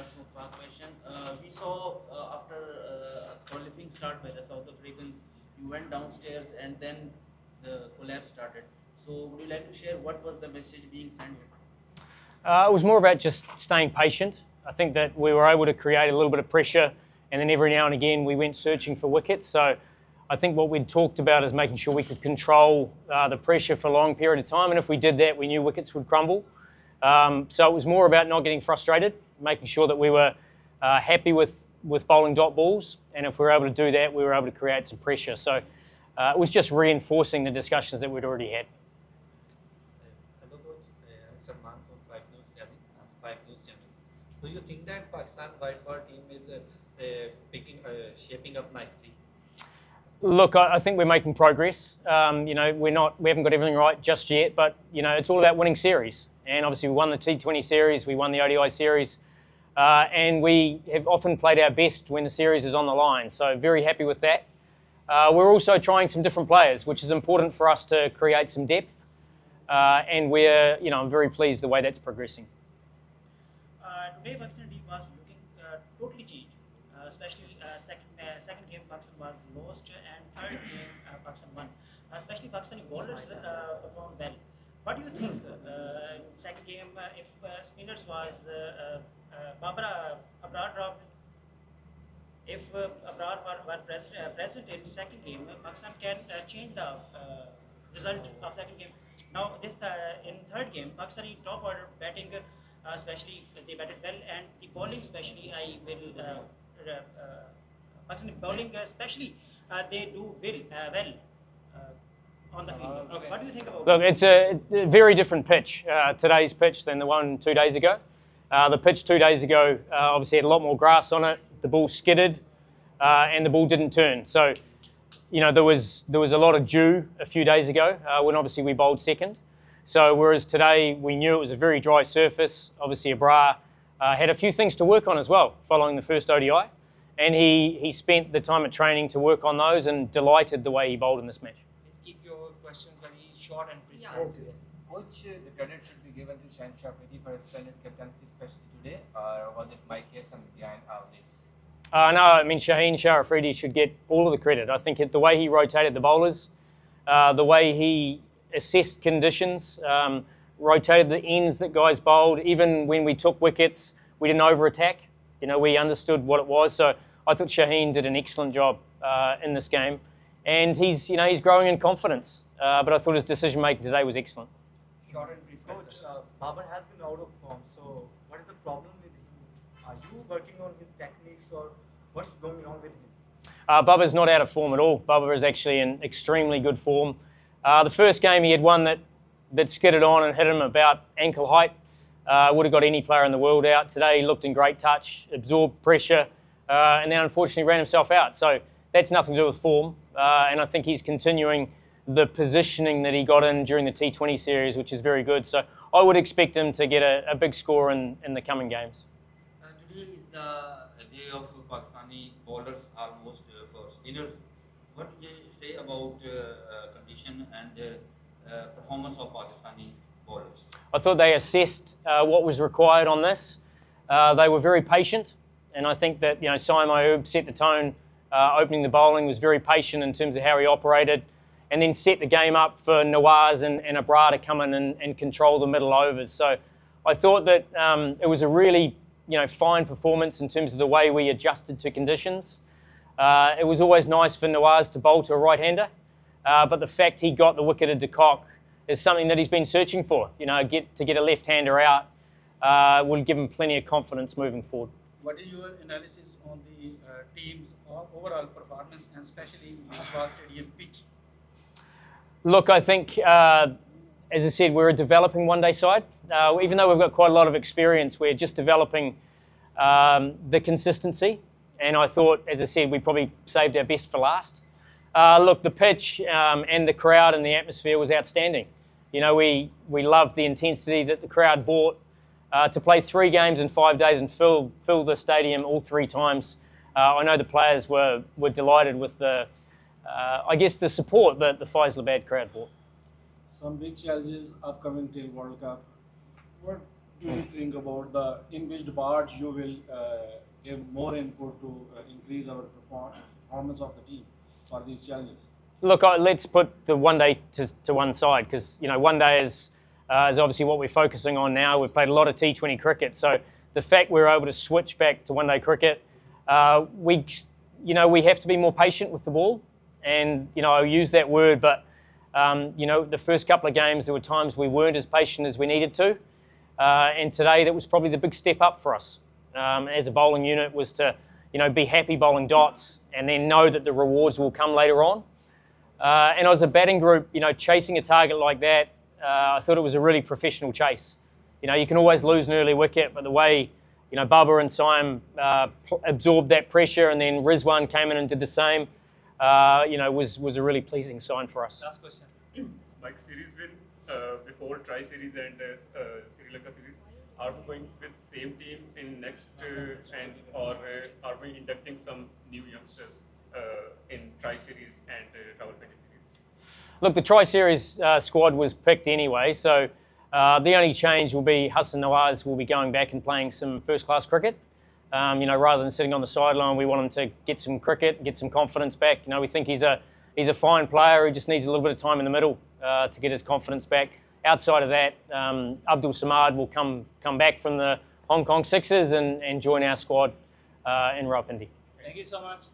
ask a question. We saw after a qualifying start by the South Africans, you went downstairs and then the collapse started. So would you like to share what was the message being sent here? It was more about just staying patient. I think that we were able to create a little bit of pressure, and then every now and again we went searching for wickets. So I think what we'd talked about is making sure we could control the pressure for a long period of time, and if we did that, we knew wickets would crumble. So it was more about not getting frustrated, making sure that we were happy with bowling dot balls, and if we were able to do that, we were able to create some pressure. So it was just reinforcing the discussions that we'd already had. Hello coach, I'm Salman from 5 News Channel. Do you think that Pakistan white ball team is shaping up nicely? Look, I think we're making progress. You know, we haven't got everything right just yet, but you know, it's all about winning series. And obviously, we won the T20 series, we won the ODI series, and we have often played our best when the series is on the line. So very happy with that. We're also trying some different players, which is important for us to create some depth. And I'm very pleased the way that's progressing. Today, Pakistan team was looking totally changed, especially second game Pakistan was lost and third game Pakistan won. Especially Pakistani bowlers performed well. What do you think in second game if spinners was Abrar dropped? If Abrar were present in second game, Pakistan can change the result of second game. Now this in third game, Pakistani top order batting, especially they batted well, and the bowling especially Pakistani bowling especially they do well. On the field. Okay. What do you think about Look, it's a very different pitch, today's pitch, than the one 2 days ago. The pitch 2 days ago obviously had a lot more grass on it, the ball skidded, and the ball didn't turn. So, you know, there was a lot of dew a few days ago when obviously we bowled second. So whereas today we knew it was a very dry surface, obviously Abrar had a few things to work on as well following the first ODI. And he spent the time at training to work on those and delighted the way he bowled in this match. Keep your questions very short and precise. Yeah. Okay. Coach, the credit should be given to Shaheen Shah for his splendid captaincy, especially today, or was it Mike Hesson behind all this? No, I mean, Shaheen Shah should get all of the credit. I think the way he rotated the bowlers, the way he assessed conditions, rotated the ends that guys bowled. Even when we took wickets, we didn't over-attack. You know, we understood what it was. So I thought Shaheen did an excellent job in this game. And he's growing in confidence. But I thought his decision-making today was excellent. Short and precise. Coach, Babar has been out of form, so what is the problem with him? Are you working on his techniques or what's going on with him? Babar's not out of form at all. Babar is actually in extremely good form. The first game he had one that skidded on and hit him about ankle height. Would have got any player in the world out. Today he looked in great touch, absorbed pressure, and then unfortunately ran himself out. So that's nothing to do with form. And I think he's continuing the positioning that he got in during the T20 series, which is very good. So I would expect him to get a big score in the coming games. Today is the day of Pakistani bowlers almost for spinners. What do you say about condition and performance of Pakistani bowlers? I thought they assessed what was required on this. They were very patient, and I think that Saim Ayub set the tone. Opening the bowling, was very patient in terms of how he operated, and then set the game up for Nawaz and Abrar to come in and control the middle overs. So I thought that it was a really fine performance in terms of the way we adjusted to conditions. It was always nice for Nawaz to bowl to a right-hander, but the fact he got the wicket at de Kock is something that he's been searching for. To get a left-hander out will give him plenty of confidence moving forward. What is your analysis on the team's overall performance, and especially the Vaz Stadium pitch? Look, I think, as I said, we're a developing one-day side. Even though we've got quite a lot of experience, we're just developing the consistency. And I thought, as I said, we probably saved our best for last. Look, the pitch and the crowd and the atmosphere was outstanding. We loved the intensity that the crowd brought. To play 3 games in 5 days and fill the stadium all 3 times. I know the players were delighted with the support that the Faisalabad crowd brought. Some big challenges upcoming till World Cup. What do you think about the in which parts you will give more input to increase our performance of the team for these challenges? Look, let's put the one day to one side, because one day is obviously what we're focusing on now. We've played a lot of T20 cricket, so the fact we're able to switch back to one day cricket, we have to be more patient with the ball, and I use that word, but the first couple of games there were times we weren't as patient as we needed to, and today that was probably the big step up for us as a bowling unit, was to be happy bowling dots and then know that the rewards will come later on. And as a batting group, chasing a target like that, I thought it was a really professional chase. You can always lose an early wicket, but the way, Bubba and Saim absorbed that pressure, and then Rizwan came in and did the same, was a really pleasing sign for us. Last question. Like series win before Tri-Series and Sri Lanka series, are we going with same team in next or are we inducting some new youngsters in Tri-Series and Rawalpindi series? Look, the Tri-Series squad was picked anyway, so the only change will be Hesson will be going back and playing some first-class cricket. Rather than sitting on the sideline, we want him to get some cricket, get some confidence back. We think he's a fine player who just needs a little bit of time in the middle to get his confidence back. Outside of that, Abdul Samad will come back from the Hong Kong Sixers and join our squad in Rawalpindi. Thank you so much.